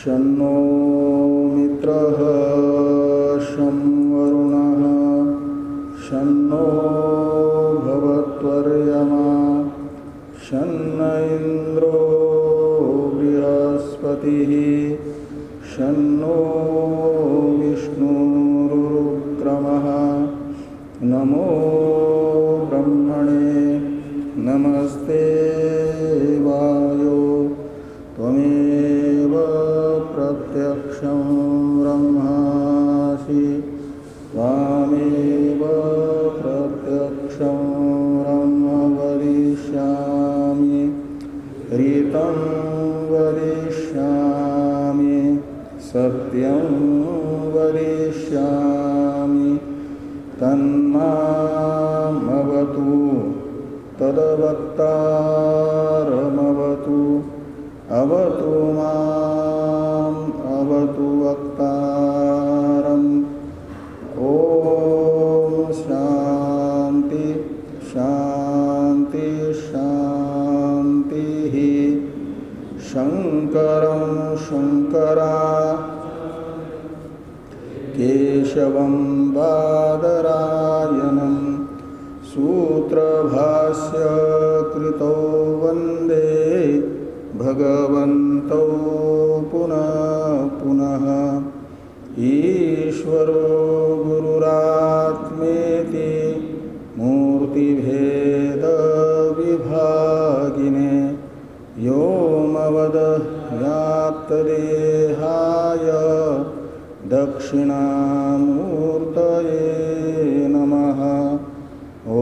शन्नो मित्रः शं वरुणः शन्नो भवत्वर्यमा शन्न इन्द्रो बृहस्पतिः शन्नो विष्णुरुक्रमः नमो ब्रह्मणे नमस्ते वायो त्वमेव प्रत्यक्षं ब्रह्मासि त्वामेव प्रत्यक्षं ब्रह्म वदिष्यामि ऋतं वदिष्यामि सत्यं वदिष्यामि तन्मामवतु तद्वक्तारमवतु अवतु माम् अवतु वक्तारम्। ॐ शान्ति शान्ति शान्तिः। शङ्करं शङ्करा केशवं बादरायणं सूत्रभाष्य कृतो वन्दे भगवन्तौ पुनः पुनः। ईश्वरो गुरुरात्मेति मूर्तिभेदविभागिने व्योमवद्व्याप्तदेहाय दक्षिणामूर्तये नमः। ॐ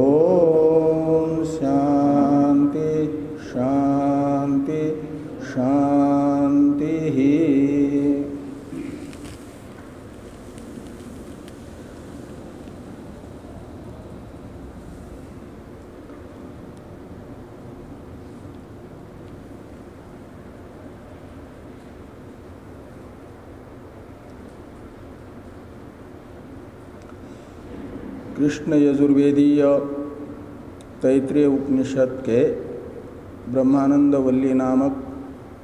शान्ति शान्ति शान्तिः। कृष्ण यजुर्वेदीय तैत्रीय उपनिषद के ब्रह्मानंद वल्ली नामक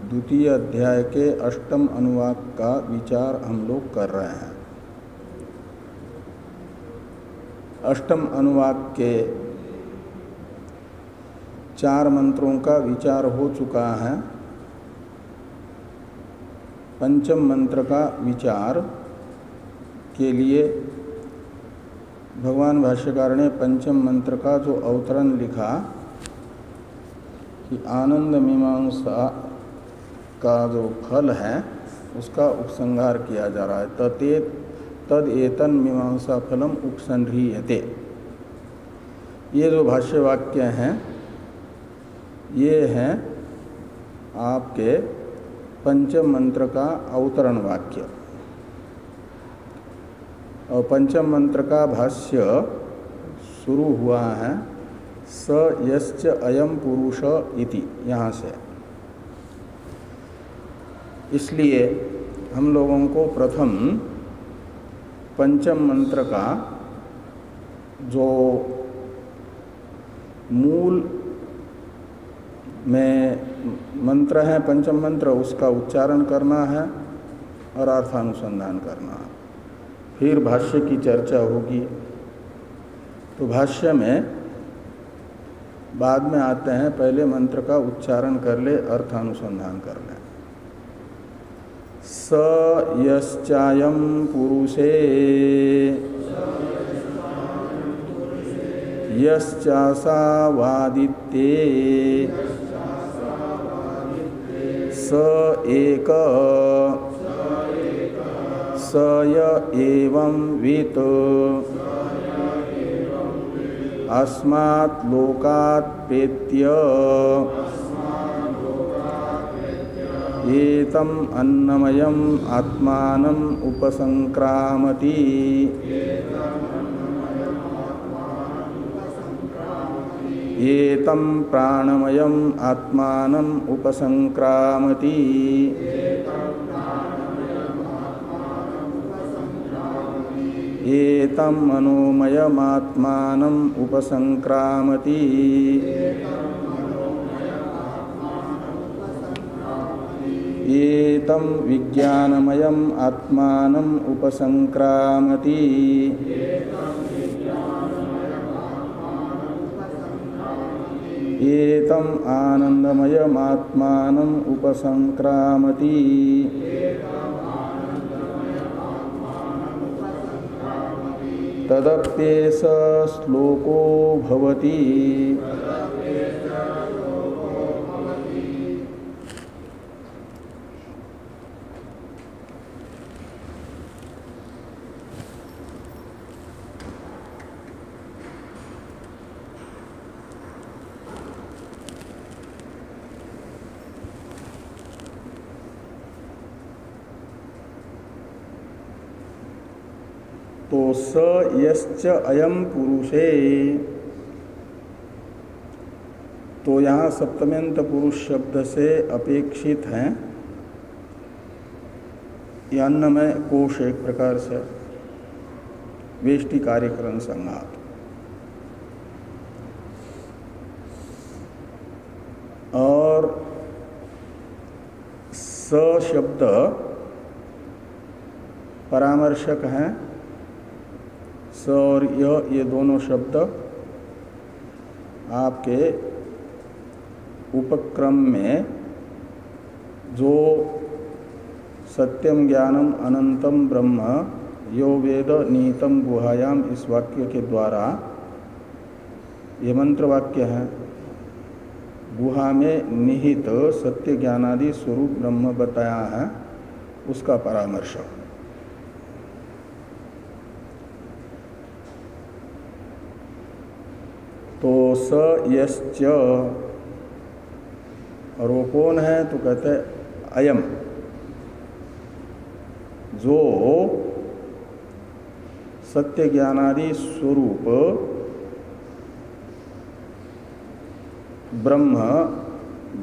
द्वितीय अध्याय के अष्टम अनुवाक का विचार हम लोग कर रहे हैं। अष्टम अनुवाक के 4 मंत्रों का विचार हो चुका है। पंचम मंत्र का विचार के लिए भगवान भाष्यकार ने पंचम मंत्र का जो अवतरण लिखा कि आनंद मीमांसा का जो फल है उसका उपसंहार किया जा रहा है। तद एतन मीमांसा फलम उपसंह्रियते। ये जो भाष्य वाक्य हैं ये हैं आपके पंचम मंत्र का अवतरण वाक्य। और पंचम मंत्र का भाष्य शुरू हुआ है स यश्च अयम पुरुष इति, यहाँ से। इसलिए हम लोगों को प्रथम पंचम मंत्र का जो मूल में मंत्र है पंचम मंत्र उसका उच्चारण करना है और अर्थानुसंधान करना है। फिर भाष्य की चर्चा होगी। तो भाष्य में बाद में आते हैं, पहले मंत्र का उच्चारण कर ले, अर्थानुसंधान कर ले। स यश्चायं पुरुषे यश्चासा वादित्ये स एक स य एवं वित् अस्मात् लोकात् प्रेत्य एतम् अन्नमयम् आत्मानम् उपसंक्रामति। एतं प्राणमयम् आत्मानम् उपसंक्रामति। एतं मनोमयमात्मानम् उपसंक्रामति एतं विज्ञानमयम् आत्मानम् उपसंक्रामति एतं आनंदमयमात्मानम् उपसंक्रामति। तदप्येष श्लोको भवति। तो स यश्च अयम पुरुषे, तो यहाँ सप्तम्यंत पुरुष शब्द से अपेक्षित हैं ये अन्नमय कोश एक प्रकार से वेष्टि कार्यकरण संघात। और स शब्द परामर्शक हैं। स और ये दोनों शब्द आपके उपक्रम में जो सत्यम ज्ञानम अनंतम ब्रह्म यो वेद नीतम गुहायाम इस वाक्य के द्वारा ये मंत्र वाक्य है। गुहा में निहित सत्य ज्ञानादि स्वरूप ब्रह्म बताया है, उसका परामर्श। तो स यश्च, और वो कौन है? तो कहते अयम, जो सत्य ज्ञानादि स्वरूप ब्रह्म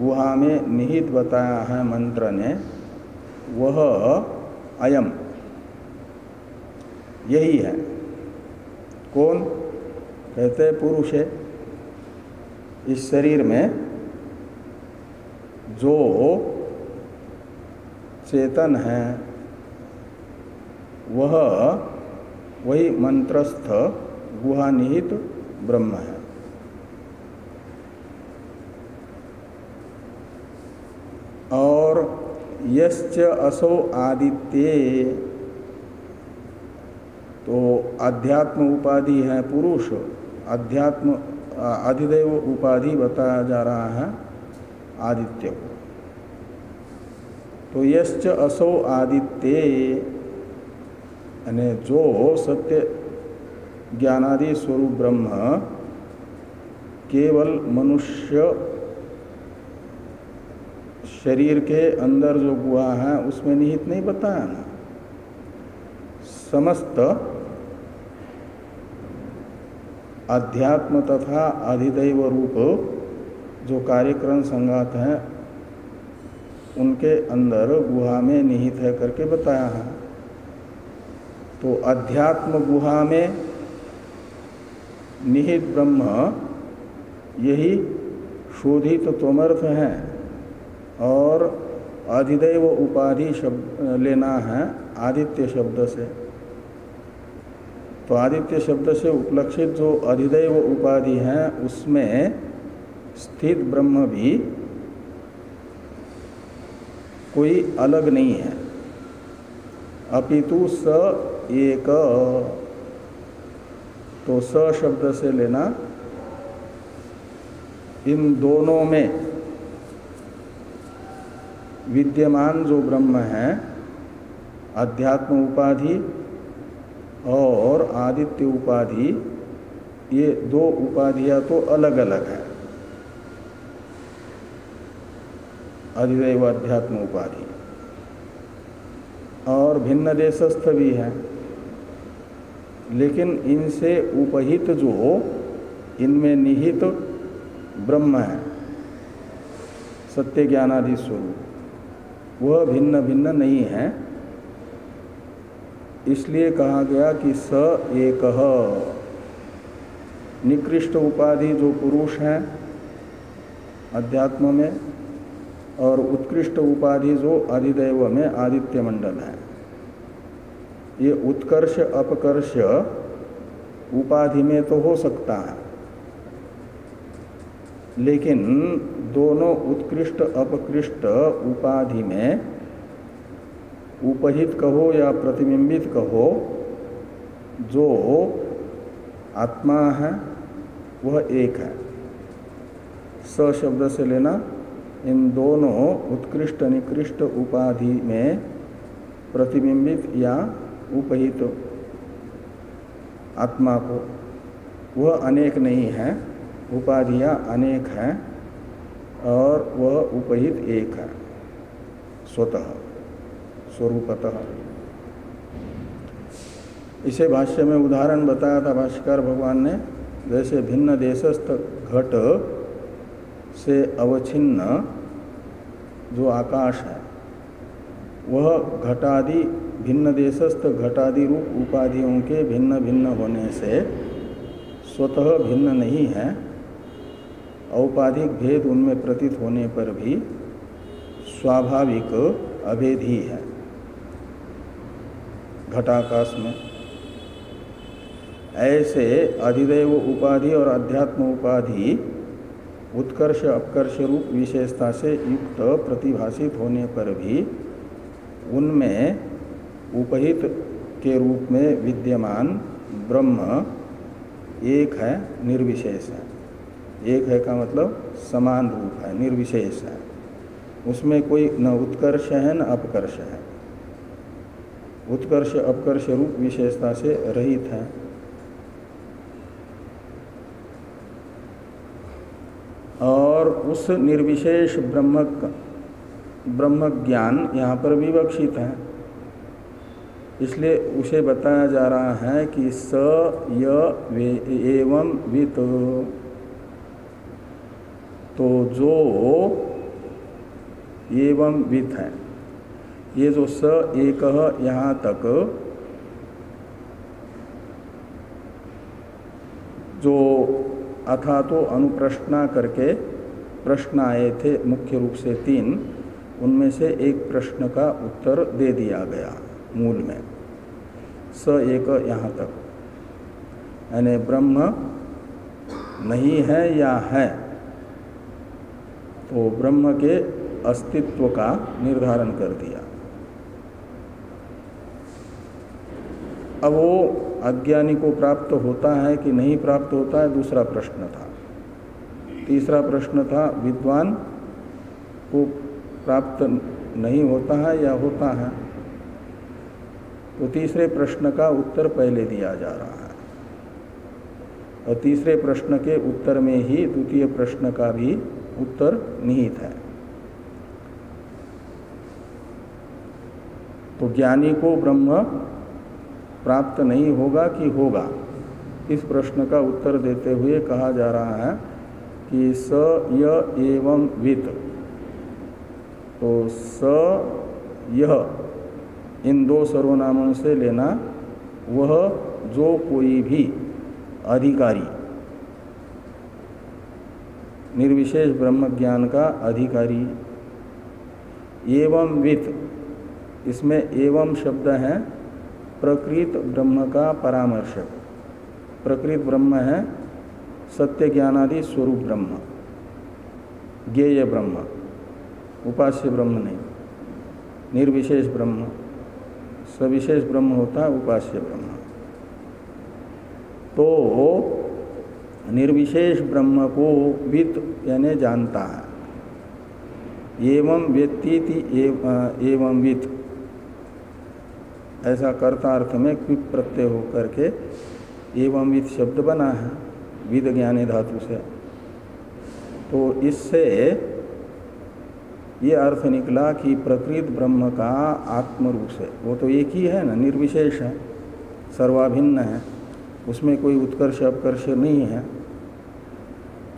गुहा में निहित बताया है मंत्र ने, वह अयम यही है। कौन? कहते पुरुष है। इस शरीर में जो चेतन है वह वही मंत्रस्थ गुहा निहित ब्रह्म है। और यश्च असौ आदित्ये, तो अध्यात्म उपाधि है पुरुष, अध्यात्म अधिदेव उपाधि बताया जा रहा है आदित्य को। तो यश्च असौ आदित्ये, यानी जो सत्य ज्ञानादि स्वरूप ब्रह्म केवल मनुष्य शरीर के अंदर जो गुहा है उसमें निहित नहीं बताया ना, समस्त अध्यात्म तथा अधिदैव रूप जो कार्यक्रम संघात हैं उनके अंदर गुहा में निहित है करके बताया है। तो अध्यात्म गुहा में निहित ब्रह्म यही शोधित त्वमर्थ है, और अधिदैव उपाधि शब्द लेना है आदित्य शब्द से। तो आदित्य शब्द से उपलक्षित जो अधिदैव उपाधि है उसमें स्थित ब्रह्म भी कोई अलग नहीं है, अपितु स एक। तो स शब्द से लेना इन दोनों में विद्यमान जो ब्रह्म है, अध्यात्म उपाधि और आदित्य उपाधि, ये दो उपाधियां तो अलग अलग है, अधिदैव अध्यात्म उपाधि, और भिन्न देशस्थ भी है। लेकिन इनसे उपहित जो इनमें निहित ब्रह्म है सत्य ज्ञानादि स्वरूप, वह भिन्न भिन्न नहीं है। इसलिए कहा गया कि स एकः, निकृष्ट उपाधि जो पुरुष हैं अध्यात्म में, और उत्कृष्ट उपाधि जो अधिदैव में आदित्य मंडल है, ये उत्कर्ष अपकर्ष उपाधि में तो हो सकता है, लेकिन दोनों उत्कृष्ट अपकृष्ट उपाधि में उपहित कहो या प्रतिबिंबित कहो, जो आत्मा है वह एक है। स शब्द से लेना इन दोनों उत्कृष्ट निकृष्ट उपाधि में प्रतिबिंबित या उपहित आत्मा को, वह अनेक नहीं है, उपाधियां अनेक हैं और वह उपहित एक है स्वतः स्वरूपतः। इसे भाष्य में उदाहरण बताया था भाष्यकार भगवान ने, जैसे भिन्न देशस्थ घट से अवच्छिन्न जो आकाश है वह घटादि भिन्न देशस्थ घटादि रूप उपाधियों के भिन्न भिन्न होने से स्वतः भिन्न नहीं है, औपाधिक भेद उनमें प्रतीत होने पर भी स्वाभाविक अभेद ही है घटाकाश में। ऐसे अधिदैव उपाधि और अध्यात्म उपाधि उत्कर्ष अपकर्ष रूप विशेषता से युक्त प्रतिभाषित होने पर भी उनमें उपहित के रूप में विद्यमान ब्रह्म एक है, निर्विशेष है। एक है का मतलब समान रूप है, निर्विशेष है, उसमें कोई न उत्कर्ष है न अपकर्ष है, उत्कर्ष अपकर्ष रूप विशेषता से रहित है। और उस निर्विशेष ब्रह्म ज्ञान यहाँ पर विवक्षित है, इसलिए उसे बताया जा रहा है कि स य एवं वित, तो जो एवं वित है, ये जो स एकः यहाँ तक जो अथा तो अनुप्रश्ना करके प्रश्न आए थे मुख्य रूप से 3, उनमें से एक प्रश्न का उत्तर दे दिया गया मूल में। स एक यहाँ तक, यानी ब्रह्म नहीं है या है, तो ब्रह्म के अस्तित्व का निर्धारण कर दिया। अब वो अज्ञानी को प्राप्त होता है कि नहीं प्राप्त होता है, दूसरा प्रश्न था। तीसरा प्रश्न था विद्वान को प्राप्त नहीं होता है या होता है, तो तीसरे प्रश्न का उत्तर पहले दिया जा रहा है, और तीसरे प्रश्न के उत्तर में ही द्वितीय प्रश्न का भी उत्तर निहित है। तो ज्ञानी को ब्रह्म प्राप्त नहीं होगा कि होगा, इस प्रश्न का उत्तर देते हुए कहा जा रहा है कि स य एवं वित, तो स यह इन दो सर्वनामों से लेना वह जो कोई भी अधिकारी, निर्विशेष ब्रह्म ज्ञान का अधिकारी। एवं वित, इसमें एवं शब्द है प्रकृत ब्रह्म का परामर्शक। प्रकृत ब्रह्म है सत्य ज्ञानादि स्वरूप ब्रह्म, ज्ञेय ब्रह्म, उपास्य ब्रह्म नहीं, निर्विशेष ब्रह्म। सविशेष ब्रह्म होता है उपास्य ब्रह्म। तो निर्विशेष ब्रह्म को वित यानी जानता है। एवं व्यतीति एवं वित, ऐसा कर्तार्थ में क्विप प्रत्यय होकर के एवं वित शब्द बना है विद ज्ञाने धातु से। तो इससे ये अर्थ निकला कि प्रकृत ब्रह्म का आत्म रूप से, वो तो एक ही है ना, निर्विशेष है, सर्वाभिन्न है, उसमें कोई उत्कर्ष अपकर्ष नहीं है।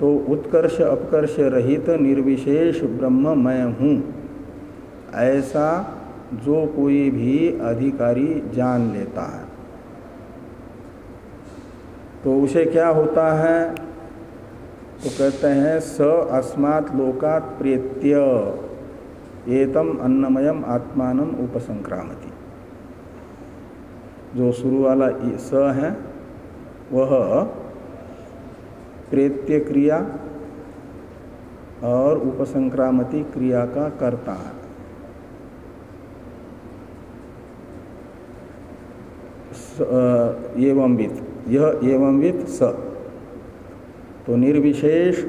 तो उत्कर्ष अपकर्ष रहित निर्विशेष ब्रह्म मैं हूँ, ऐसा जो कोई भी अधिकारी जान लेता है तो उसे क्या होता है? तो कहते हैं स अस्मात् लोकात् प्रेत्य एतम अन्नमयम आत्मानम उपसंक्रामति। जो शुरू वाला स है वह प्रेत्य क्रिया और उपसंक्रामति क्रिया का कर्ता है। एवंवित, यह एवंवित स, तो निर्विशेष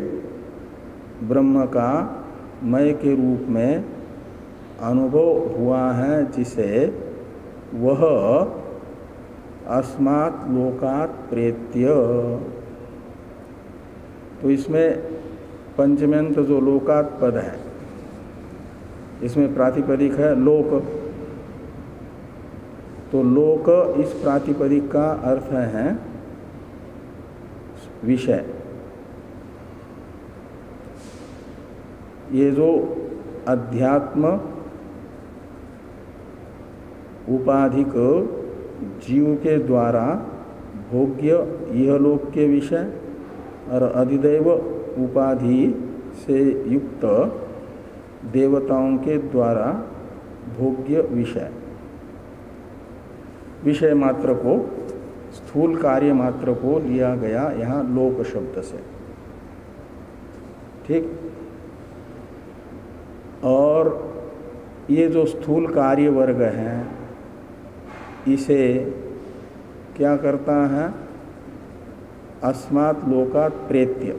ब्रह्म का मय के रूप में अनुभव हुआ है जिसे वह अस्मात् लोकात् प्रेत्य। तो इसमें पंचम्यंत जो लोकात् पद है इसमें प्रातिपदिक है लोक। तो लोक इस प्रातिपदिक का अर्थ है विषय। ये जो अध्यात्म उपाधिक जीव के द्वारा भोग्य इहलोक के विषय और अधिदैव उपाधि से युक्त देवताओं के द्वारा भोग्य विषय, विषय मात्र को, स्थूल कार्य मात्र को लिया गया यहाँ लोक शब्द से। ठीक। और ये जो स्थूल कार्य वर्ग है इसे क्या करता है? अस्मात् लोकात् प्रेत्य।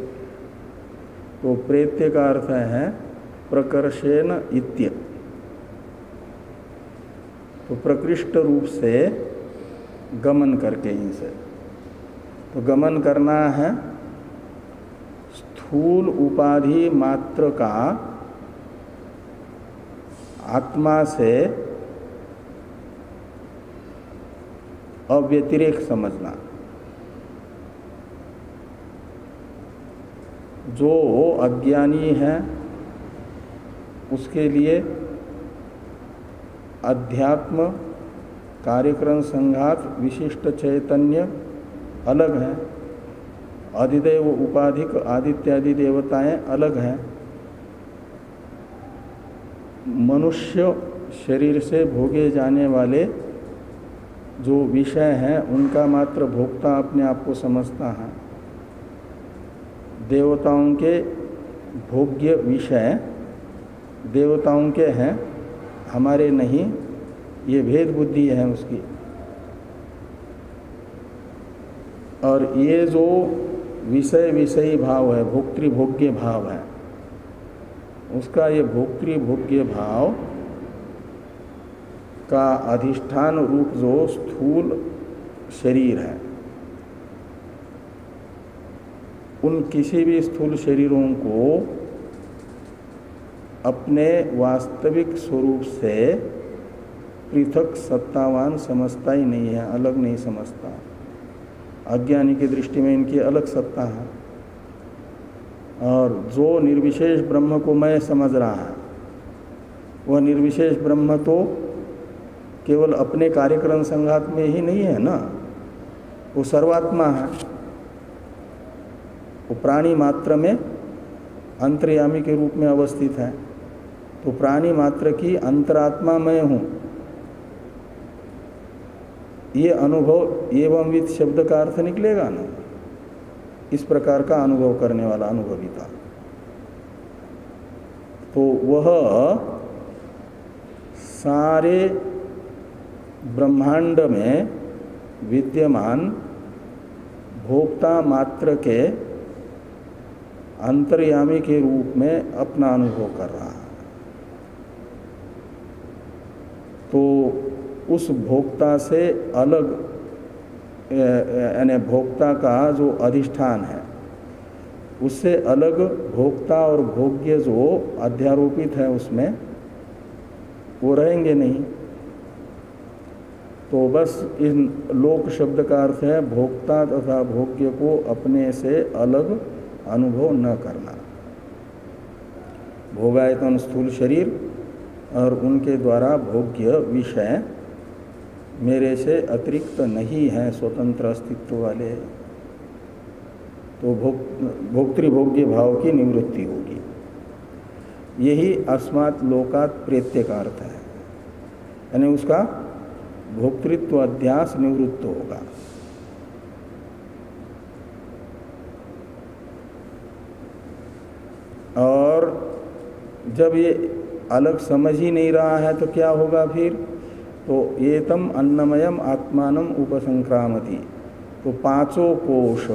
तो प्रेत्य का अर्थ है प्रकर्षेण इत्य। तो प्रकृष्ट रूप से गमन करके इनसे, तो गमन करना है स्थूल उपाधि मात्र का आत्मा से अव्यतिरेक समझना। जो अज्ञानी है उसके लिए अध्यात्म कार्यक्रम संघात विशिष्ट चैतन्य अलग है, अधिदेव उपाधिक आदित्यादि देवताएं अलग हैं। मनुष्य शरीर से भोगे जाने वाले जो विषय हैं उनका मात्र भोक्ता अपने आप को समझता है। देवताओं के भोग्य विषय देवताओं के हैं, हमारे नहीं, ये भेद बुद्धि है उसकी। और ये जो विषय विषयी भाव है, भोक्तृभोग्य भाव है, उसका ये भोक्तृभोग्य भाव का अधिष्ठान रूप जो स्थूल शरीर है, उन किसी भी स्थूल शरीरों को अपने वास्तविक स्वरूप से पृथक सत्तावान समझता ही नहीं है, अलग नहीं समझता। अज्ञानी की दृष्टि में इनकी अलग सत्ता है। और जो निर्विशेष ब्रह्म को मैं समझ रहा है वह निर्विशेष ब्रह्म तो केवल अपने कार्यक्रम संघात में ही नहीं है ना, वो सर्वात्मा है। वो प्राणी मात्र में अंतर्यामी के रूप में अवस्थित है। तो प्राणी मात्र की अंतरात्मा मैं हूँ, ये अनुभव एवंवित शब्द का अर्थ निकलेगा ना। इस प्रकार का अनुभव करने वाला अनुभविता, तो वह सारे ब्रह्मांड में विद्यमान भोक्ता मात्र के अंतर्यामी के रूप में अपना अनुभव कर रहा है। तो उस भोक्ता से अलग, यानी भोक्ता का जो अधिष्ठान है उससे अलग भोक्ता और भोग्य जो अध्यारोपित है उसमें वो रहेंगे नहीं। तो बस इन लोक शब्द का अर्थ है भोक्ता तथा भोग्य को अपने से अलग अनुभव न करना। भोगायतन स्थूल शरीर और उनके द्वारा भोग्य विषय मेरे से अतिरिक्त नहीं है, स्वतंत्र अस्तित्व वाले, तो भोक्तृभोग्य भाव की निवृत्ति होगी। यही अस्मात् लोकात् प्रेत्य का अर्थ है, यानी उसका भोक्तृत्व अध्यास निवृत्त होगा। और जब ये अलग समझ ही नहीं रहा है तो क्या होगा फिर? तो एतम अन्नमयम आत्मानम उपसंक्रामति, तो पांचों कोश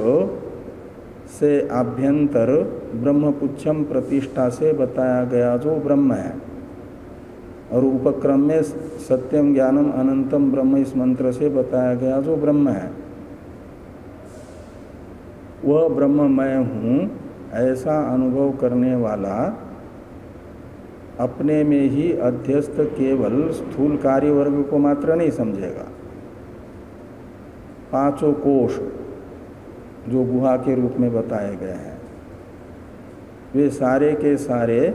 से आभ्यंतर ब्रह्मपुच्छम प्रतिष्ठा से बताया गया जो ब्रह्म है, और उपक्रम में सत्यम ज्ञानम अनंतम ब्रह्म इस मंत्र से बताया गया जो ब्रह्म है, वह ब्रह्म मैं हूँ ऐसा अनुभव करने वाला अपने में ही अध्यस्त केवल स्थूल कार्य वर्ग को मात्र नहीं समझेगा। पांचों कोश जो गुहा के रूप में बताए गए हैं, वे सारे के सारे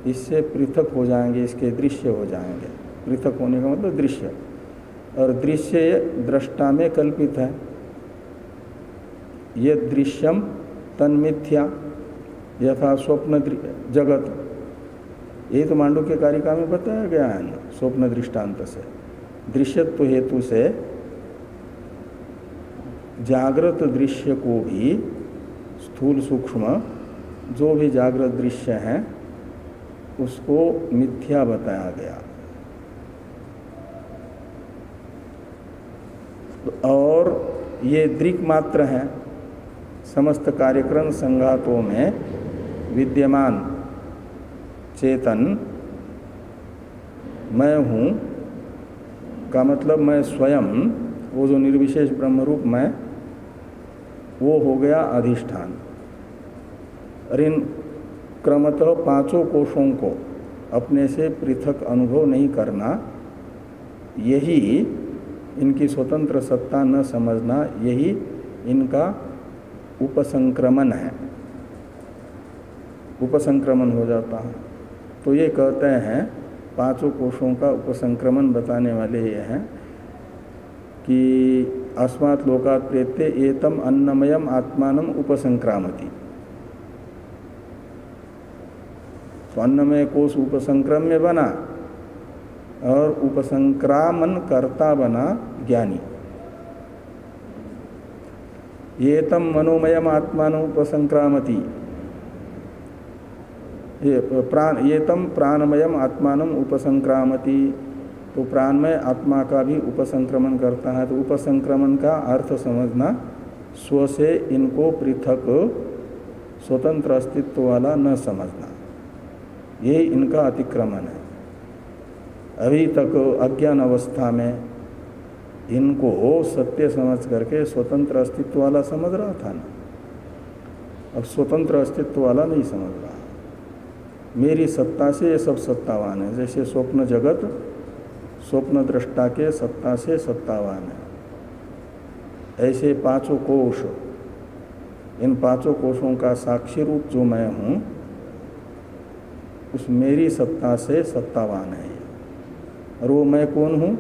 इससे पृथक हो जाएंगे, इसके दृश्य हो जाएंगे। पृथक होने का मतलब दृश्य, और दृश्य दृष्टा में कल्पित है। ये दृश्यम तन्मिथ्या यथा स्वप्न जगत, ये तो मांडुक्य कारिका में बताया गया है ना, स्वप्न दृष्टांत से। दृश्यत्व हेतु से जागृत दृश्य को भी स्थूल सूक्ष्म जो भी जागृत दृश्य हैं उसको मिथ्या बताया गया। और ये दृक् मात्र हैं, समस्त कार्यक्रम संघातों में विद्यमान चेतन मैं हूँ का मतलब मैं स्वयं, वो जो निर्विशेष ब्रह्मरूप मैं, वो हो गया अधिष्ठान। और इन क्रमतः पांचों कोशों को अपने से पृथक अनुभव नहीं करना, यही इनकी स्वतंत्र सत्ता न समझना, यही इनका उपसंक्रमण है, उपसंक्रमण हो जाता है। तो ये कहते हैं, पांचों कोशों का उपसंक्रमण बताने वाले ये हैं कि अस्मात् लोकात् प्रेत्य एतम अन्नमयम आत्मानम उपसंक्रामति। तो अन्नमय कोश उपसंक्रम्य बना और उपसंक्रामन कर्ता बना ज्ञानी। एतम मनोमयम आत्मानम उपसंक्रामति, ये तम प्राणमयम आत्मानम उपसंक्रामति, तो प्राणमय आत्मा का भी उपसंक्रमण करता है। तो उपसंक्रमण का अर्थ समझना, स्व से इनको पृथक स्वतंत्र अस्तित्व वाला न समझना, यही इनका अतिक्रमण है। अभी तक अज्ञान अवस्था में इनको सत्य समझ करके स्वतंत्र अस्तित्व वाला समझ रहा था ना, अब स्वतंत्र अस्तित्व वाला नहीं समझ रहा। मेरी सत्ता से ये सब सत्तावान है, जैसे स्वप्न जगत स्वप्न दृष्टा के सत्ता से सत्तावान है, ऐसे पांचों कोश, इन पांचों कोशों का साक्षी रूप जो मैं हूँ, उस मेरी सत्ता से सत्तावान है। और वो मैं कौन हूँ?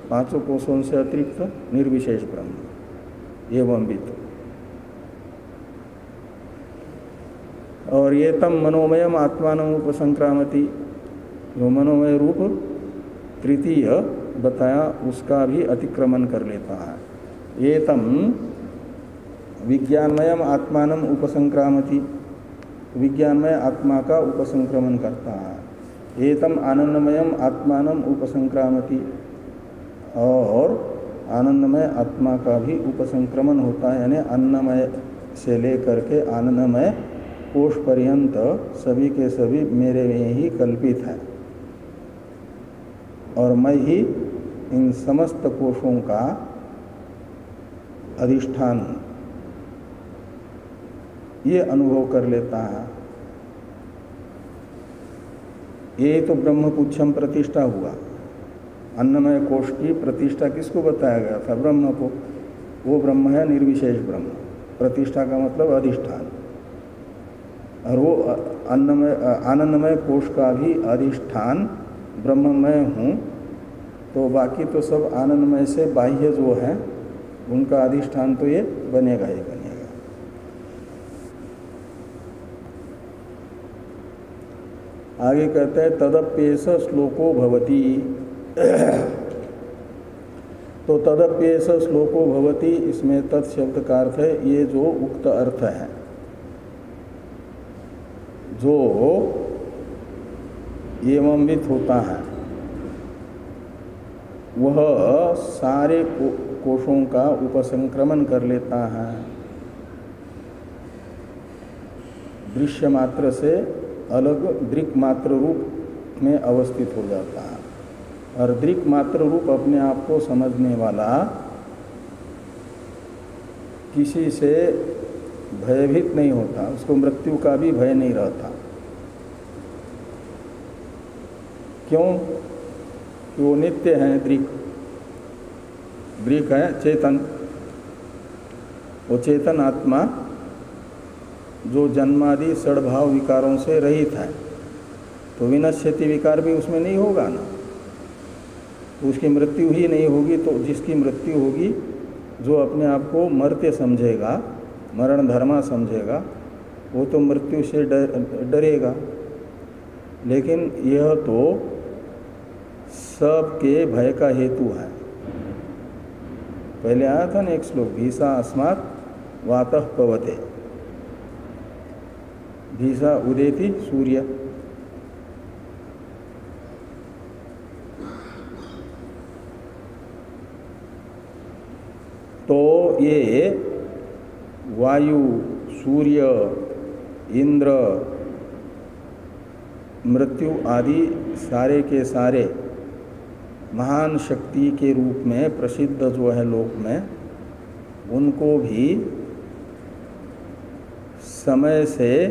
पांचों कोशों से अतिरिक्त निर्विशेष ब्रह्म एवं वित्त। और ये तम मनोमयम आत्मान उपसंक्रामति, जो मनोमय रूप तृतीय बताया उसका भी अतिक्रमण कर लेता है। ये तम विज्ञानमयम आत्मानम उपसंक्रामति, विज्ञानमय आत्मा का उपसंक्रमण करता है। एतम आनंदमयम आत्मानम उपसंक्रामति, और आनंदमय आत्मा का भी उपसंक्रमण होता है, यानी अन्नमय से लेकर के आनंदमय कोश पर्यंत सभी के सभी मेरे में ही कल्पित है, और मैं ही इन समस्त कोशों का अधिष्ठान हूँ, ये अनुभव कर लेता है। ये तो ब्रह्मपुच्छम प्रतिष्ठा हुआ। अन्नमय कोश की प्रतिष्ठा किसको बताया गया था? ब्रह्म को। वो ब्रह्म है निर्विशेष ब्रह्म, प्रतिष्ठा का मतलब अधिष्ठान। और वो आनंदमय कोश का भी अधिष्ठान ब्रह्ममय हूँ, तो बाकी तो सब आनंदमय से बाह्य जो है उनका अधिष्ठान तो ये बनेगा ही बनेगा। आगे कहते हैं तदप्येष श्लोको भवति। तो तदप्येष श्लोको भवति, इसमें तत्शब्द का अर्थ है ये जो उक्त अर्थ है, जो एवंवित होता है वह सारे कोशों का उपसंक्रमण कर लेता है, दृश्य मात्र से अलग दृक् मात्र रूप में अवस्थित हो जाता है। और दृक् मात्र रूप अपने आप को समझने वाला किसी से भयभीत नहीं होता, उसको मृत्यु का भी भय नहीं रहता। क्यों? कि वो नित्य है। दृक् है चेतन, वो चेतन आत्मा जो जन्मादि षड्भाव विकारों से रहित है, तो विनश्यति विकार भी उसमें नहीं होगा ना, तो उसकी मृत्यु ही नहीं होगी। तो जिसकी मृत्यु होगी, जो अपने आप को मर्त्य समझेगा, मरण धर्मा समझेगा, वो तो मृत्यु से डरेगा। लेकिन यह तो सबके भय का हेतु है। पहले आया था ना एक श्लोक, भीषा अस्मात् वातः पवते, भीषा उदेति सूर्य। तो ये वायु, सूर्य, इंद्र, मृत्यु आदि सारे के सारे महान शक्ति के रूप में प्रसिद्ध जो है लोक में, उनको भी समय से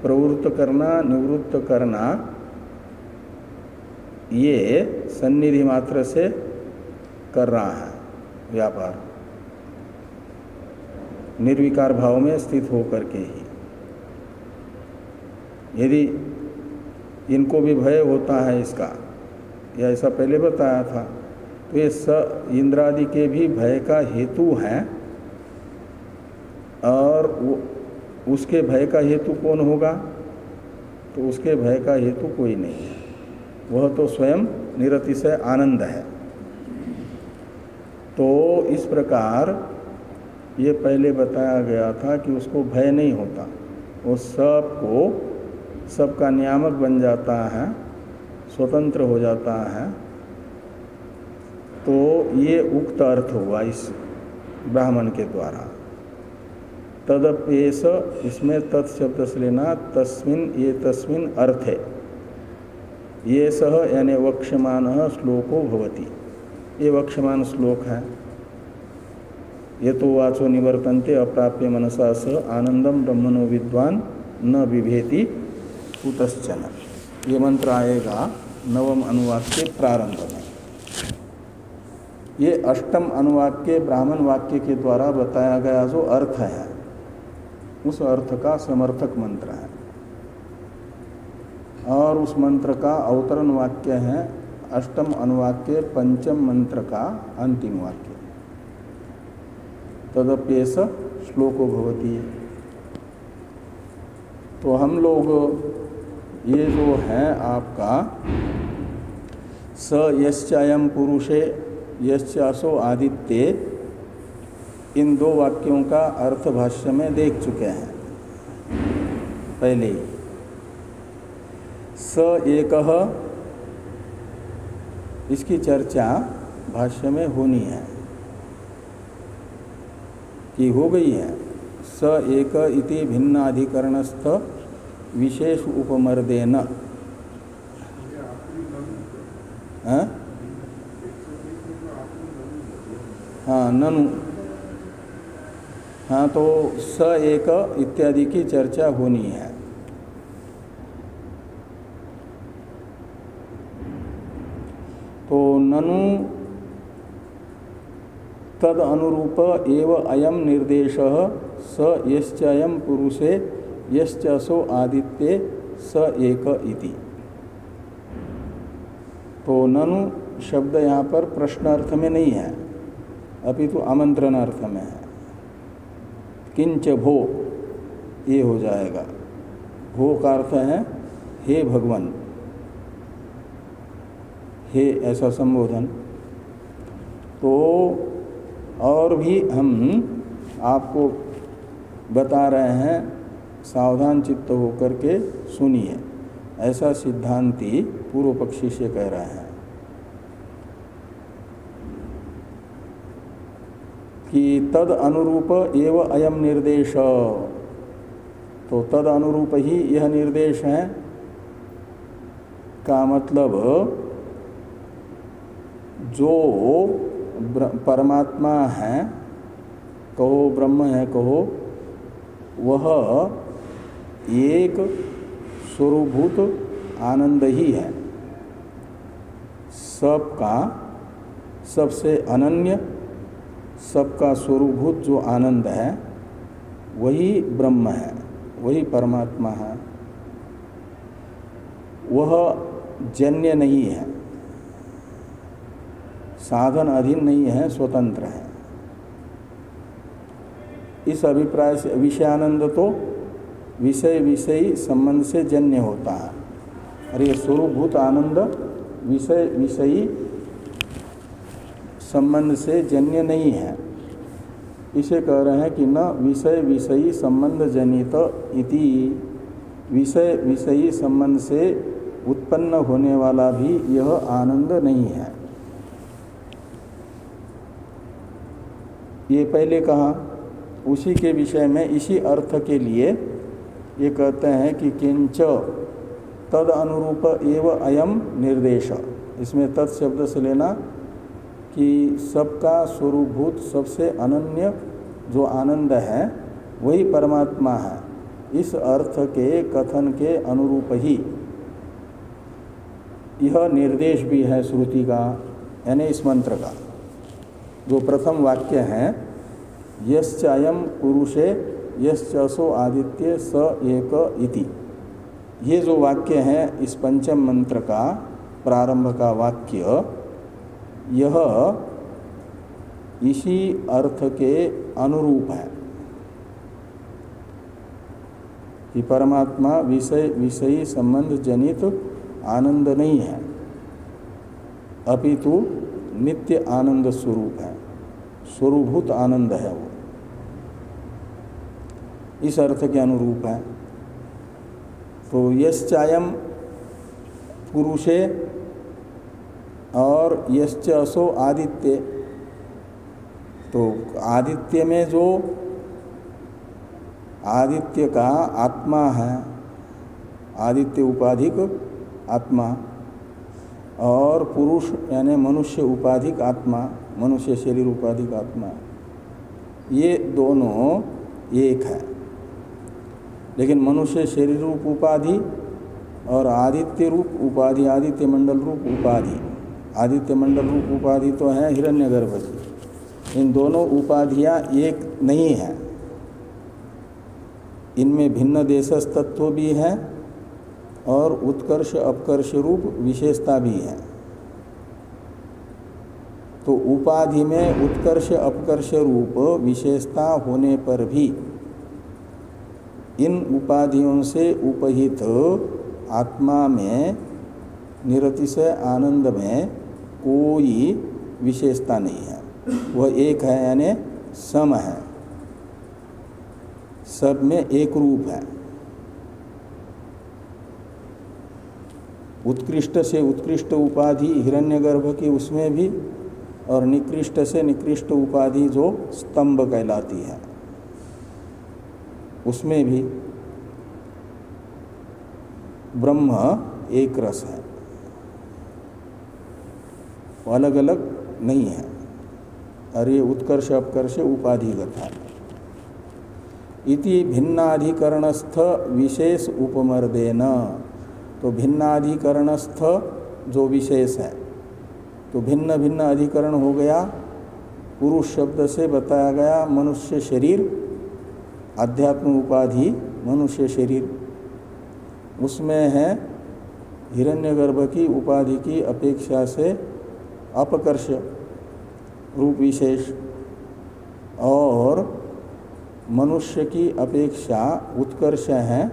प्रवृत्त करना, निवृत्त करना, ये सन्निधि मात्र से कर रहा है व्यापार, निर्विकार भाव में स्थित होकर के ही। यदि इनको भी भय होता है इसका, या ऐसा पहले बताया था, तो ये इंद्रादि के भी भय का हेतु है। और उसके भय का हेतु कौन होगा? तो उसके भय का हेतु कोई नहीं है, वह तो स्वयं निरतिशय आनंद है। तो इस प्रकार ये पहले बताया गया था कि उसको भय नहीं होता, वो सबका नियामक बन जाता है, स्वतंत्र हो जाता है। तो ये उक्त अर्थ हुआ इस ब्राह्मण के द्वारा। तदप्येष, इसमें तत्शब्द से लेना तस्मिन, ये तस्मिन अर्थे, ये सह यानी वक्ष्यमान श्लोको भवति, ये वक्ष्यमान श्लोक है। ये तो वाचो निवर्तन्ते अप्राप्य मनसा स आनंदम ब्रह्मणो विद्वान न बिभेति कुतश्चन। ये मंत्र आएगा नवम अनुवाक के प्रारंभ में। ये अष्टम अनुवाक के ब्राह्मण वाक्य के द्वारा बताया गया जो अर्थ है, उस अर्थ का समर्थक मंत्र है। और उस मंत्र का अवतरण वाक्य है अष्टम अनुवाक के पंचम मंत्र का अंतिम वाक्य, तदप्येष श्लोको भवति। तो हम लोग ये जो है आपका स यश्चायम पुरुषे यश्चासो आदित्ये, इन दो वाक्यों का अर्थ भाष्य में देख चुके हैं पहले ही। स एकः, इसकी चर्चा भाष्य में होनी है कि हो गई है। स एक इति भिन्नाधिकरणस्थ विशेष उपमर्देन, हाँ ननु, हाँ तो स एक इत्यादि की चर्चा होनी है। तो ननु तद अनुरूप एव अयम निर्देशः स यश्चयम पुरुषे यश्चसो आदित्ये स एक इति। तो ननु शब्द यहाँ पर प्रश्न अर्थ में नहीं है, अपितु आमंत्रण अर्थ में है। किंच भो ये हो जाएगा। भो का अर्थ है हे भगवान, हे ऐसा संबोधन। तो और भी हम आपको बता रहे हैं, सावधान चित्त होकर के सुनिए। ऐसा सिद्धांती पूर्व पक्षी से कह रहे हैं कि तद अनुरूप एव अयम निर्देश, तो तद अनुरूप ही यह निर्देश है का मतलब जो परमात्मा है कहो, ब्रह्म है कहो, वह एक स्वरूभूत आनंद ही है, सबका, सबसे अनन्य, सबका स्वरूभूत जो आनंद है वही ब्रह्म है, वही परमात्मा है। वह जन्य नहीं है, साधन अधीन नहीं है, स्वतंत्र है। इस अभिप्राय से विषयानंद तो विषय विषयी संबंध से जन्य होता है, और ये स्वरूपभूत आनंद विषय विषयी संबंध से जन्य नहीं है। इसे कह रहे हैं कि न विषय विषयी संबंध जनित इति, विषय विषयी संबंध से उत्पन्न होने वाला भी यह आनंद नहीं है। ये पहले कहा, उसी के विषय में इसी अर्थ के लिए ये कहते हैं कि किंच तद अनुरूप एव अयम निर्देश। इसमें तत् शब्द से लेना कि सबका स्वरूपभूत, सबसे अनन्य जो आनंद है वही परमात्मा है। इस अर्थ के कथन के अनुरूप ही यह निर्देश भी है श्रुति का, यानी इस मंत्र का। जो प्रथम वाक्य है यश्चायम पुरुषे यश्चसो आदित्य स एक इति, ये जो वाक्य है इस पंचम मंत्र का प्रारंभ का वाक्य, यह इसी अर्थ के अनुरूप है कि परमात्मा विषय विषयी संबंध जनित आनंद नहीं है, अपितु नित्य आनंद स्वरूप है, स्वरूभूत आनंद है वो, इस अर्थ के अनुरूप है। तो यश्चायम पुरुषे और यश्च असो आदित्य, तो आदित्य में जो आदित्य का आत्मा है, आदित्य उपाधिक आत्मा, और पुरुष यानी मनुष्य उपाधिक आत्मा, मनुष्य शरीर उपाधिक आत्मा, ये दोनों एक है। लेकिन मनुष्य शरीर रूप उपाधि और आदित्य रूप उपाधि, आदित्य मंडल रूप उपाधि, आदित्य मंडल रूप उपाधि तो है हिरण्यगर्भ की, इन दोनों उपाधियां एक नहीं है। इनमें भिन्न देशज तत्व भी है और उत्कर्ष अपकर्ष रूप विशेषता भी है। तो उपाधि में उत्कर्ष अपकर्ष रूप विशेषता होने पर भी इन उपाधियों से उपहित आत्मा में निरतिशय आनंद में कोई विशेषता नहीं है, वह एक है, यानी सम है, सब में एक रूप है। उत्कृष्ट से उत्कृष्ट उपाधि हिरण्यगर्भ की उसमें भी, और निकृष्ट से निकृष्ट उपाधि जो स्तंभ कहलाती है उसमें भी ब्रह्म एक रस है, वो अलग अलग नहीं है, और ये उत्कर्ष अपकर्ष उपाधिगत है। इति भिन्नाधिकरणस्थ विशेष उपमर्देन, तो भिन्नाधिकरणस्थ जो विशेष है, तो भिन्न भिन्न अधिकरण हो गया। पुरुष शब्द से बताया गया मनुष्य शरीर, अध्यात्म उपाधि मनुष्य शरीर, उसमें है हिरण्यगर्भ की उपाधि की अपेक्षा से अपकर्ष रूप विशेष और मनुष्य की अपेक्षा उत्कर्ष है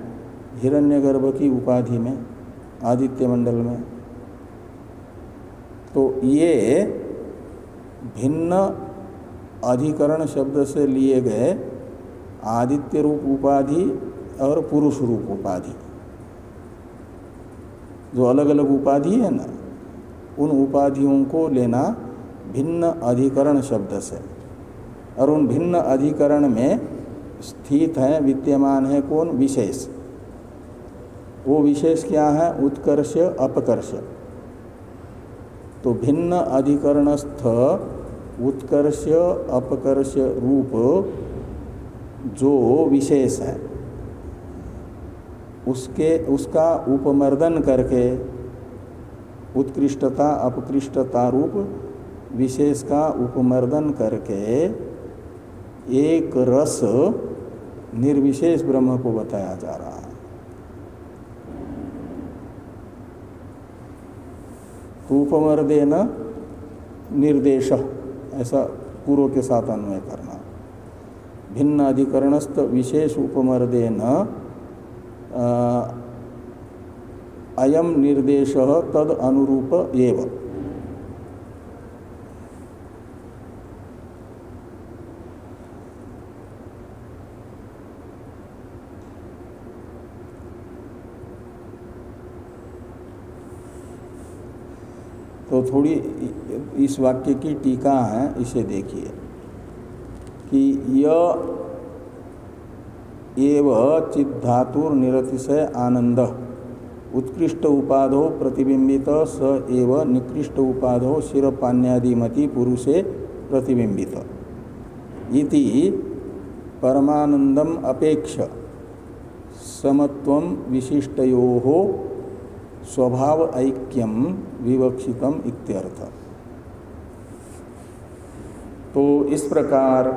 हिरण्यगर्भ की उपाधि में, आदित्य मंडल में। तो ये भिन्न अधिकरण शब्द से लिए गए आदित्य रूप उपाधि और पुरुष रूप उपाधि, जो अलग अलग उपाधि है ना, उन उपाधियों को लेना भिन्न अधिकरण शब्द से। और उन भिन्न अधिकरण में स्थित है, विद्यमान है कौन? विशेष। वो विशेष क्या है? उत्कर्ष अपकर्ष। तो भिन्न अधिकरणस्थ उत्कर्ष अपकर्ष रूप जो विशेष है उसका उपमर्दन करके उत्कृष्टता अपकृष्टता रूप विशेष का उपमर्दन करके एक रस निर्विशेष ब्रह्म को बताया जा रहा है। तो उपमर्देन निर्देश, ऐसा पूर्व के साथ अन्वय करना। भिन्न अधिकरणस्थ विशेष उपमर्देन अयम निर्देश तद अनुरूप एव। तो थोड़ी इस वाक्य की टीका है, इसे देखिए कि य एव चिद्धातुर्निरतिशय आनंद उत्कृष्ट उपाधो प्रतिबिंबित स एव निकृष्ट उपाधो शिरपान्यादिमति पुरुषे प्रतिबिंबित इति परमानंदम अपेक्ष समत्वम विशिष्टयोः स्वभाव ऐक्यम विवक्षितम इत्यर्थ। तो इस प्रकार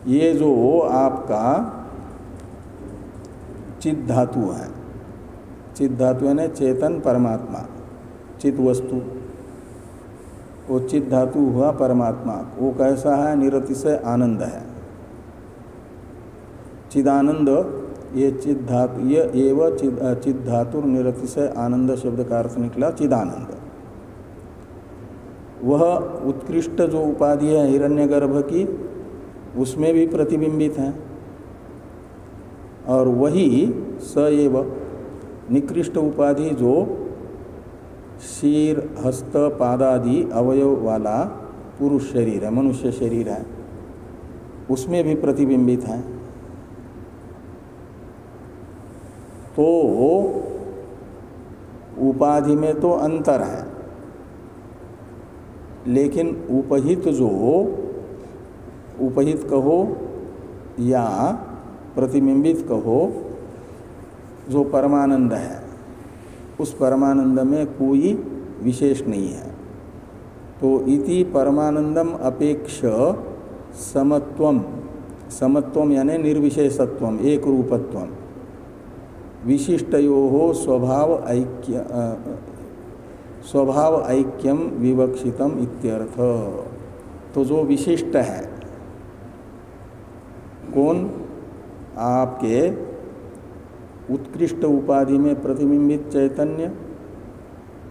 ये जो आपका चित धातु है, चित धातु यानी चेतन परमात्मा, चित वस्तु, वो चित धातु हुआ परमात्मा। वो कैसा है? निरतिशय आनंद है, चिदानंद। ये चित धातु, ये एवं चित धातुर निरतिशय आनंद शब्द का अर्थ निकला चिदानंद। वह उत्कृष्ट जो उपाधि है हिरण्यगर्भ की, उसमें भी प्रतिबिंबित है। और वही स एव निकृष्ट उपाधि जो शीर हस्त पादादि अवयव वाला पुरुष शरीर है, मनुष्य शरीर है, उसमें भी प्रतिबिंबित है। तो उपाधि में तो अंतर है, लेकिन उपहित जो, उपहित कहो या प्रतिबिंबित कहो, जो परमानंद है, उस परमानंद में कोई विशेष नहीं है। तो इति परमानंदम अपेक्ष समत्वम, समत्वम यानी निर्विशेषत्वम, एक रूपत्वम, विशिष्टयोः स्वभाव ऐक्यम विवक्षितम इत्यर्थ। तो जो विशिष्ट है कौन? आपके उत्कृष्ट उपाधि में प्रतिबिंबित चैतन्य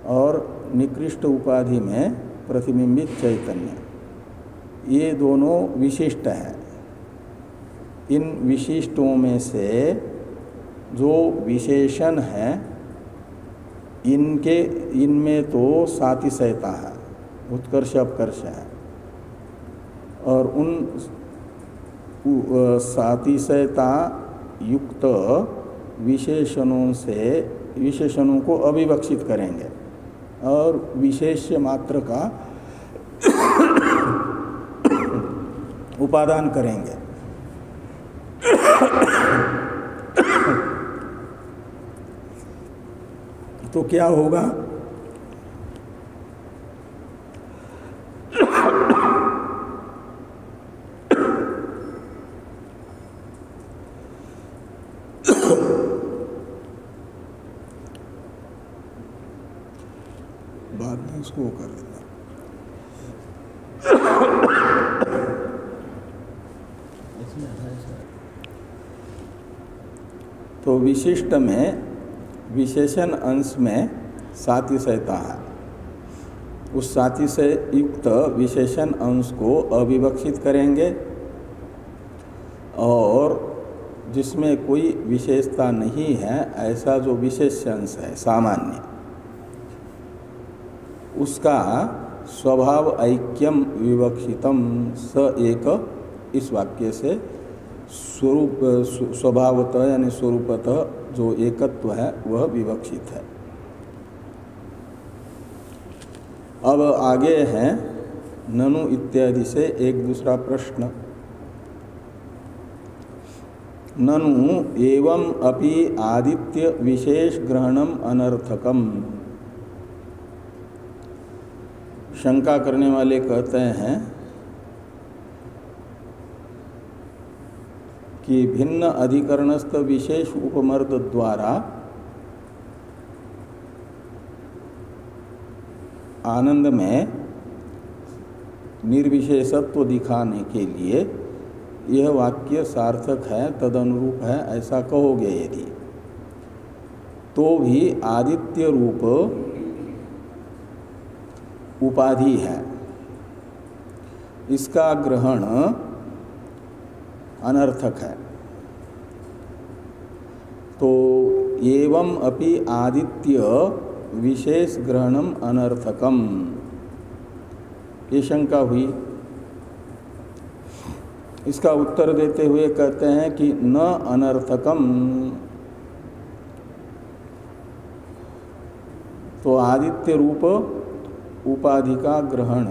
और निकृष्ट उपाधि में प्रतिबिंबित चैतन्य, ये दोनों विशिष्ट हैं। इन विशिष्टों में से जो विशेषण है, इनमें तो सातिशयता है, उत्कर्ष अपकर्ष है। और उन सातिशयता युक्त विशेषणों से विशेषणों को अविवक्षित करेंगे और विशेष्य मात्र का उपादान करेंगे। तो क्या होगा? उसको कर देना। तो विशिष्ट में विशेषण अंश में सातिशयता है। उस सातिशय युक्त विशेषण अंश को अविवक्षित करेंगे और जिसमें कोई विशेषता नहीं है ऐसा जो विशेष अंश है सामान्य, उसका स्वभाव ऐक्यम विवक्षितम स एक, इस वाक्य से स्वरूप स्वभावतः यानी स्वरूपतः जो एकत्व है वह विवक्षित है। अब आगे है ननु इत्यादि से एक दूसरा प्रश्न। ननु एवं अपि आदित्य विशेष ग्रहणम अनर्थकम। शंका करने वाले कहते हैं कि भिन्न अधिकरणस्थ विशेष उपमर्द द्वारा आनंद में निर्विशेषत्व दिखाने के लिए यह वाक्य सार्थक है, तदनुरूप है, ऐसा कहोगे यदि, तो भी आदित्य रूप उपाधि है, इसका ग्रहण अनर्थक है। तो एवं अपि आदित्य विशेष ग्रहणम अनर्थकम, ये शंका हुई। इसका उत्तर देते हुए कहते हैं कि न अनर्थकम, तो आदित्य रूप उपाधि का ग्रहण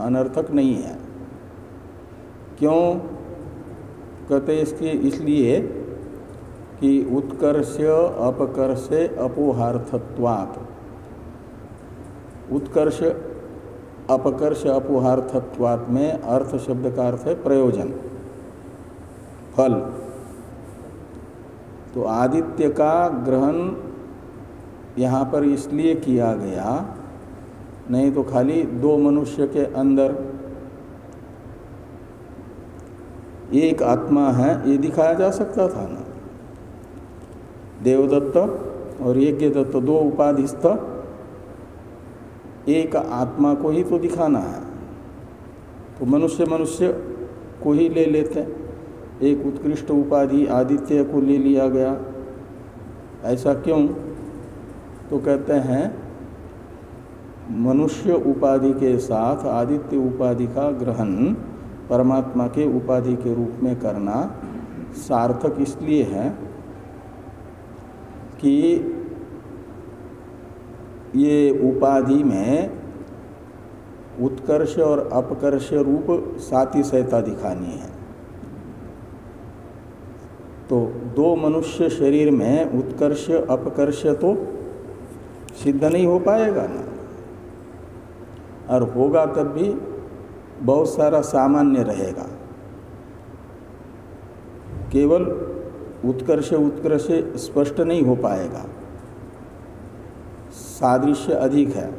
अनर्थक नहीं है। क्यों कहते इसके, इसलिए कि उत्कर्ष अपकर्ष अपोहार्थत्वात्, उत्कर्ष अपकर्ष अपोहार्थत्वात् में अर्थ शब्द का अर्थ है प्रयोजन, फल। तो आदित्य का ग्रहण यहाँ पर इसलिए किया गया, नहीं तो खाली दो मनुष्य के अंदर एक आत्मा है ये दिखाया जा सकता था ना। देवदत्त और यज्ञदत्त दो उपाधिस्थ, एक आत्मा को ही तो दिखाना है, तो मनुष्य मनुष्य को ही ले लेते। एक उत्कृष्ट उपाधि आदित्य को ले लिया गया, ऐसा क्यों? तो कहते हैं मनुष्य उपाधि के साथ आदित्य उपाधि का ग्रहण परमात्मा के उपाधि के रूप में करना सार्थक इसलिए है कि ये उपाधि में उत्कर्ष और अपकर्ष रूप सातिशयता दिखानी है। तो दो मनुष्य शरीर में उत्कर्ष अपकर्ष तो सिद्ध नहीं हो पाएगा ना, और होगा तब भी बहुत सारा सामान्य रहेगा। केवल उत्कर्ष उत्कर्ष स्पष्ट नहीं हो पाएगा, सादृश्य अधिक है।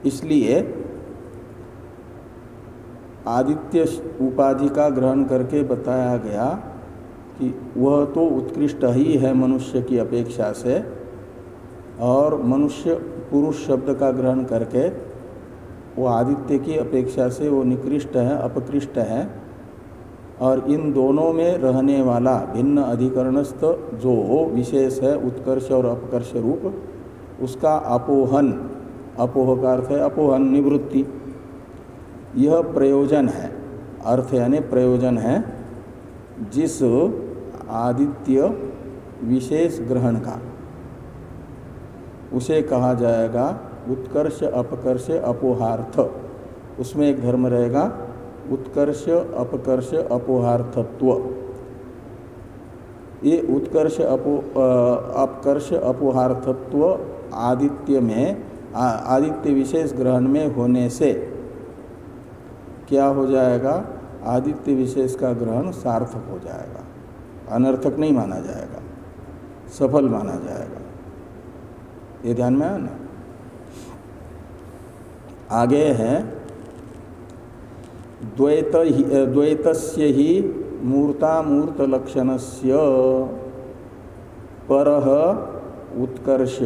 इसलिए आदित्य उपाधि का ग्रहण करके बताया गया कि वह तो उत्कृष्ट ही है मनुष्य की अपेक्षा से, और मनुष्य पुरुष शब्द का ग्रहण करके वो आदित्य की अपेक्षा से वो निकृष्ट है, अपकृष्ट है। और इन दोनों में रहने वाला भिन्न अधिकरणस्थ जो विशेष है उत्कर्ष और अपकर्ष रूप, उसका अपोहन, अपोह का अर्थ है अपोहन, निवृत्ति, यह प्रयोजन है। अर्थ यानी प्रयोजन है जिस आदित्य विशेष ग्रहण का, उसे कहा जाएगा उत्कर्ष अपकर्ष अपोहार्थ। उसमें एक धर्म रहेगा उत्कर्ष अपकर्ष अपोहार्थत्व। ये उत्कर्ष अपकर्ष अपोहार्थत्व आदित्य में आदित्य विशेष ग्रहण में होने से क्या हो जाएगा? आदित्य विशेष का ग्रहण सार्थक हो जाएगा, अनर्थक नहीं माना जाएगा, सफल माना जाएगा। ये ध्यान में आया ना? आगे है द्वैतस्य ही मूर्तामूर्तलक्षणस्य परः उत्कर्ष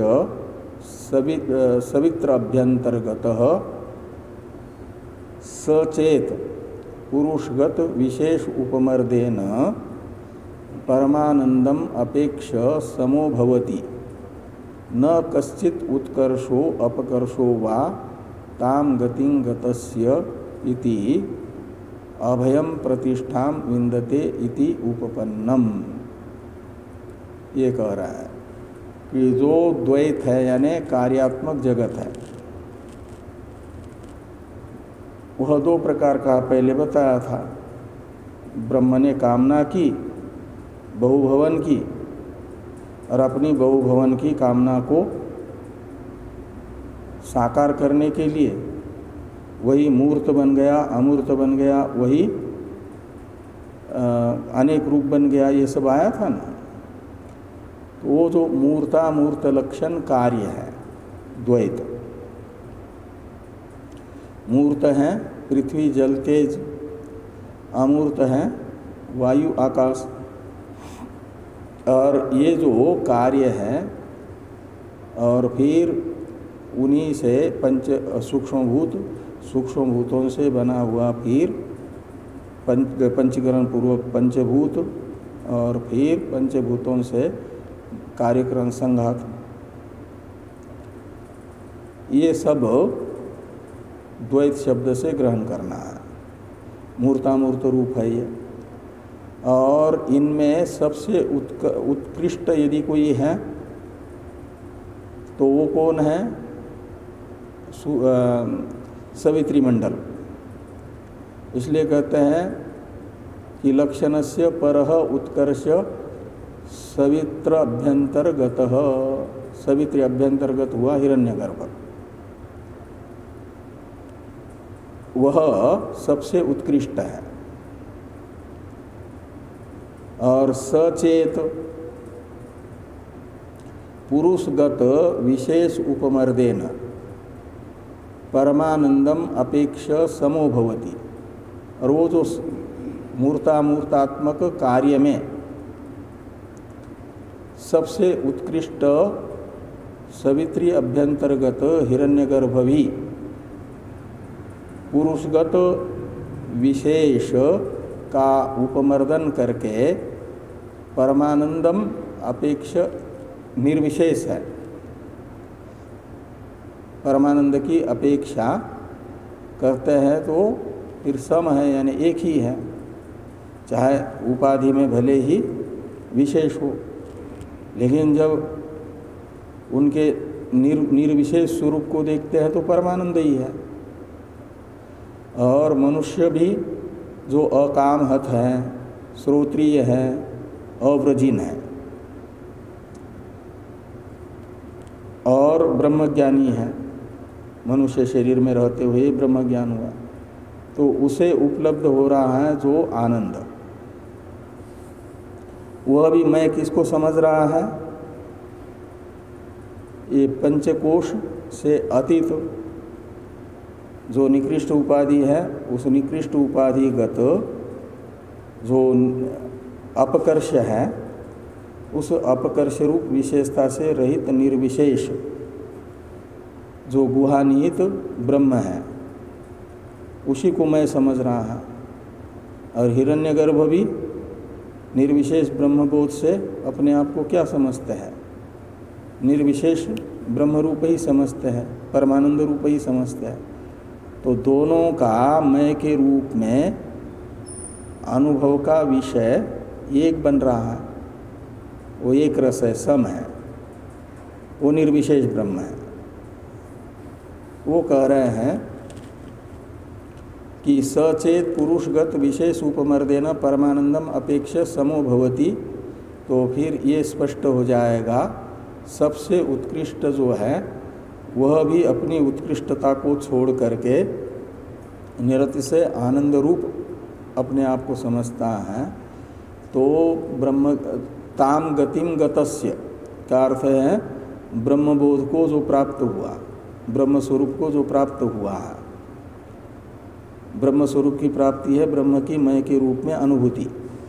सवित्रभ्यंतर्गतः सचेत पुरुषगत विशेष उपमर्देन परमानंदम अपेक्ष समो भवति न कश्चित उत्कर्षो अपकर्षो वा ताम गतिं गतस्य इति अभयम प्रतिष्ठां विन्दते इति उपपन्नम। ये कह रहा है कि जो द्वैत है यानी कार्यात्मक जगत है, वह दो प्रकार का पहले बताया था। ब्रह्म ने कामना की बहुभवन की, और अपनी बहुभवन की कामना को साकार करने के लिए वही मूर्त बन गया, अमूर्त बन गया, वही अनेक रूप बन गया, ये सब आया था ना। तो वो जो मूर्तामूर्त लक्षण कार्य है द्वैत। मूर्त हैं पृथ्वी जल तेज, अमूर्त हैं वायु आकाश। और ये जो कार्य है और फिर उन्हीं से सूक्ष्म भूतों से बना हुआ फिर पंचकरण पूर्वक पंचभूत, और फिर पंचभूतों से कार्यकरण संघात, ये सब द्वैत शब्द से ग्रहण करना है। मूर्तामूर्त रूप है ये। और इनमें सबसे उत्कृष्ट यदि कोई है तो वो कौन है? सवित्री मंडल। इसलिए कहते हैं कि लक्षणस्य परः उत्कर्ष सवित्र अभ्यंतर्गतः। सवित्री अभ्यंतर्गत हुआ हिरण्यगर्भ, वह सबसे उत्कृष्ट है। और सचेत पुरुषगत विशेष उपमर्देन परमानंदम अपेक्ष समो भवति। और वो जो मूर्तामूर्तात्मक कार्य में सबसे उत्कृष्ट सवित्री अभ्यंतर्गत हिरण्यगर्भ भी पुरुषगत विशेष का उपमर्दन करके परमानंदम अपेक्ष निर्विशेष है। परमानंद की अपेक्षा करते हैं तो फिर सम है, यानी एक ही है, चाहे उपाधि में भले ही विशेष हो। लेकिन जब उनके निर्विशेष स्वरूप को देखते हैं तो परमानंद ही है। और मनुष्य भी जो अकामहत है, श्रोत्रिय है, अव्रजिन है और ब्रह्मज्ञानी है, मनुष्य शरीर में रहते हुए ब्रह्मज्ञान हुआ, तो उसे उपलब्ध हो रहा है जो आनंद। वह भी मैं किसको समझ रहा है? ये पंचकोश से अतीत जो निकृष्ट उपाधि है, उस निकृष्ट उपाधिगत जो अपकर्ष है, उस अपकर्ष रूप विशेषता से रहित निर्विशेष जो गुहानिहित ब्रह्म है, उसी को मैं समझ रहा है। और हिरण्यगर्भ भी निर्विशेष ब्रह्मबोध से अपने आप को क्या समझते हैं? निर्विशेष ब्रह्म रूप ही समझते हैं, परमानंद रूप ही समझते हैं। तो दोनों का मैं के रूप में अनुभव का विषय एक बन रहा है, वो एक रस है, सम है, वो निर्विशेष ब्रह्म है। वो कह रहे हैं कि सचेत पुरुषगत विशेष उपमर्देन परमानंदम अपेक्ष समो भवति। तो फिर ये स्पष्ट हो जाएगा, सबसे उत्कृष्ट जो है वह भी अपनी उत्कृष्टता को छोड़ करके निरति से आनंद रूप अपने आप को समझता है। तो ब्रह्म ताम गतिम गतस्य का अर्थ है ब्रह्मबोध को जो प्राप्त हुआ, ब्रह्म स्वरूप को जो प्राप्त हुआ है। ब्रह्म स्वरूप की प्राप्ति है ब्रह्म की मय के रूप में अनुभूति,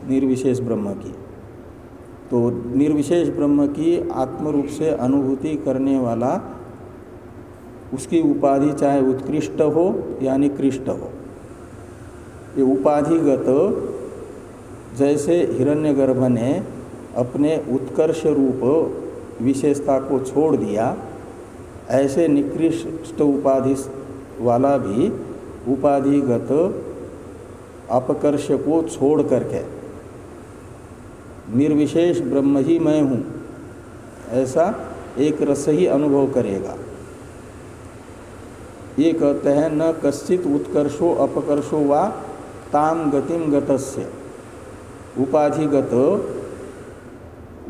निर्विशेष ब्रह्म की। तो निर्विशेष ब्रह्म की आत्म रूप से अनुभूति करने वाला उसकी उपाधि चाहे उत्कृष्ट हो या निकृष्ट हो, ये उपाधिगत जैसे हिरण्यगर्भ ने अपने उत्कर्ष रूप विशेषता को छोड़ दिया, ऐसे निकृष्ट उपाधि वाला भी उपाधिगत अपकर्ष को छोड़ करके निर्विशेष ब्रह्म ही मैं हूँ ऐसा एक रस ही अनुभव करेगा। ये कहते हैं न कश्चित उत्कर्षो अपकर्षो वा ताम गतिम गतस्य। उपाधिगत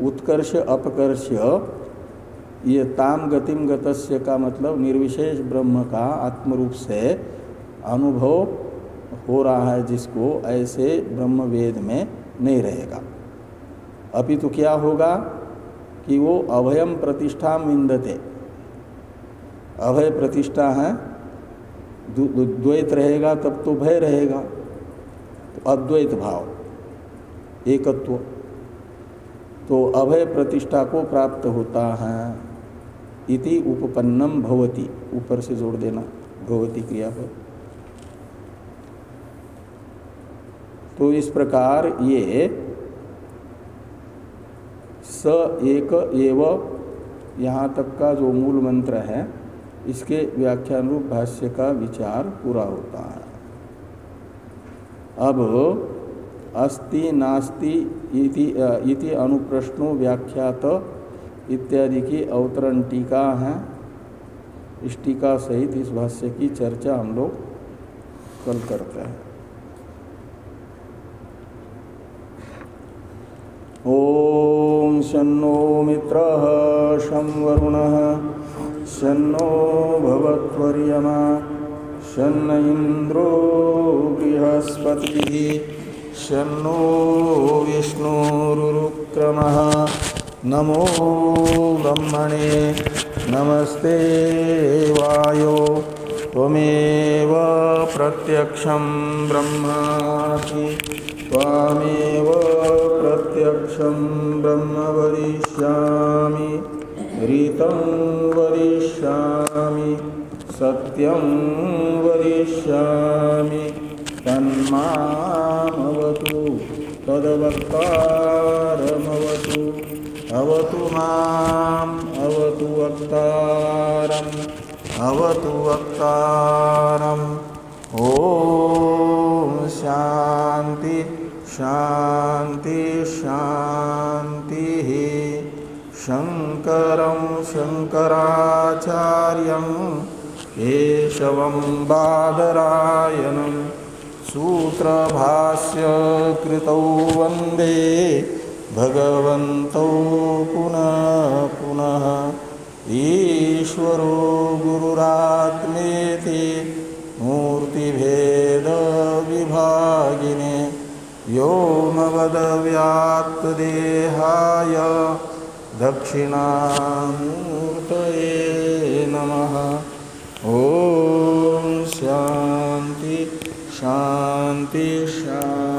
उत्कर्ष अपकर्ष ये ताम गतिम गतस्य का मतलब निर्विशेष ब्रह्म का आत्मरूप से अनुभव हो रहा है जिसको, ऐसे ब्रह्म वेद में नहीं रहेगा। अभी तो क्या होगा कि वो अभयम प्रतिष्ठा विंदते, अभय प्रतिष्ठा है, द्वैत रहेगा तब तो भय रहेगा, तो अद्वैत भाव एकत्व, तो अभय प्रतिष्ठा को प्राप्त होता है। इति उपपन्नम भवति, ऊपर से जोड़ देना भवति क्रिया पर। तो इस प्रकार ये स एक एव यहाँ तक का जो मूल मंत्र है इसके व्याख्यान रूप भाष्य का विचार पूरा होता है। अब अस्ति नास्ति इति अनुप्रश्नो व्याख्यात इत्यादि की अवतरण टीका है। इस टीका सहित इस भाष्य की चर्चा हम लोग कल करते हैं। ओम शन्नो मित्रः शं वरुणः शन्नो भवत्वर्यमा शन्न इन्द्रो बृहस्पतिः शन्नो विष्णुरुक्रमः। नमो ब्रह्मणे नमस्ते वायो त्वमेव प्रत्यक्षं ब्रह्मासि त्वामेव प्रत्यक्षं ब्रह्म वदिष्यामि ऋतं वदिष्यामि सत्यं वदिष्यामि तन्मामवतु तद्वक्तारमवतु अवतु माम् अवतु वक्तारम् अवतु वक्तारम्। ॐ शान्ति शान्ति शान्तिः। शङ्करं शङ्कराचार्यं केशवं बादरायणं सूत्रभाष्य कृतौ वन्दे भगवन्तौ पुनः पुनः। ईश्वरो गुरुरात्मेति मूर्तिभेदविभागिने व्योमवद्व्याप्तदेहाय दक्षिणामूर्तये नमः। ॐ शान्ति शान्ति शान्ति।